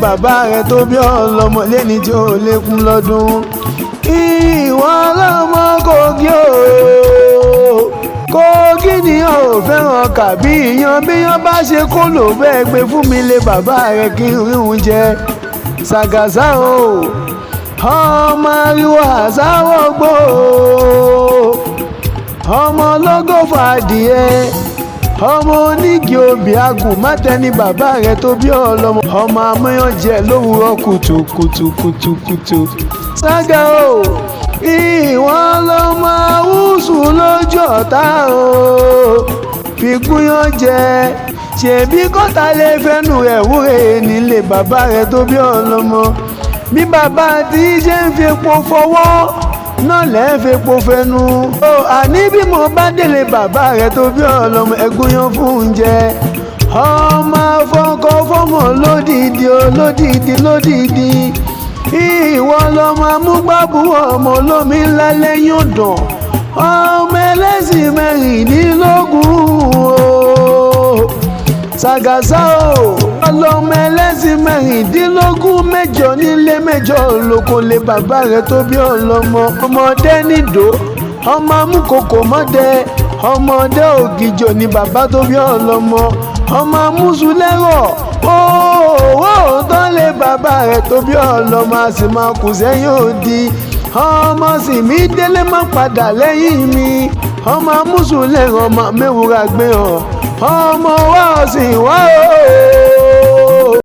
bàbá rẹ̀ tó bí ọlọ́mọ lẹ́ni tí ó lékún lọ́dún. Ìwọ ọlọ́mọ Kogi o, Kogi ni ó fẹ́ràn kàbí ìyan bí yan bá ṣe kó lò bẹ́ẹ̀ gbé fún mi lé bàbá rẹ̀ kí n rí oúnjẹ. Ṣàgàṣà o, ọmọ ariwo àsáwọ̀ gbò, ọmọ ológo fàdìẹ, ọmọ onígi obì agùn mátẹni bàbá rẹ̀ tó bí ọlọ́mọ, ọmọ amóyànjẹ lówùúrọ̀ kùtùkùtùkùtùkùtù. Ṣàgà o, ìwọ̀n lọ́mọ awúsù lójú ọ̀tá o, fìgúnyán jẹ ṣèbí kọ́ta lè fẹ́nu rẹ̀ wúre nílé bàbá rẹ̀ tó bí ọlọ́mọ. Bí bàbá tí ṣe ń fi epo fọwọ́ náà lẹ́ ń fi epo fẹnu. Àní bí mo bá délé bàbá rẹ̀ tó bí ọlọ́mọ ẹgúnyán fún oúnjẹ. Ọmọ afọkọ fọmọ lódìdí olódìdí lódìdí. Ìwọ lọmọ amúgbàbúrò ọmọ olómi ńlá lẹ́yìn ọ̀dàn. Ọmọ ẹlẹ́sìn mẹ́rìndínlógún o. Ṣàgàṣà o, ọlọ́mọ ẹlẹ́sìn mẹ́rìndínlógún, mẹ́jọ nílé mẹ́jọ lóko lé bàbá rẹ̀ tó bí ọlọ́mọ. Ọmọdé nìdó, ọmọ amúkòkò mọ́dẹ, ọmọdé ògìjò ni bàbá tó bí ọlọ́mọ. Ọmọ amúsùlẹ́rọ̀ owó tán lé bàbá rẹ̀ tó bí ọlọ́mọ, a sì máa kù sẹ́yìn òdì. Ọmọ sì mí délé má padà lẹ́yìn mi. Ọmọ amúsùlẹ́rọ̀ ọmọ mẹ́wúrà gbé hàn, ọmọ wa ọ̀sìn wá o.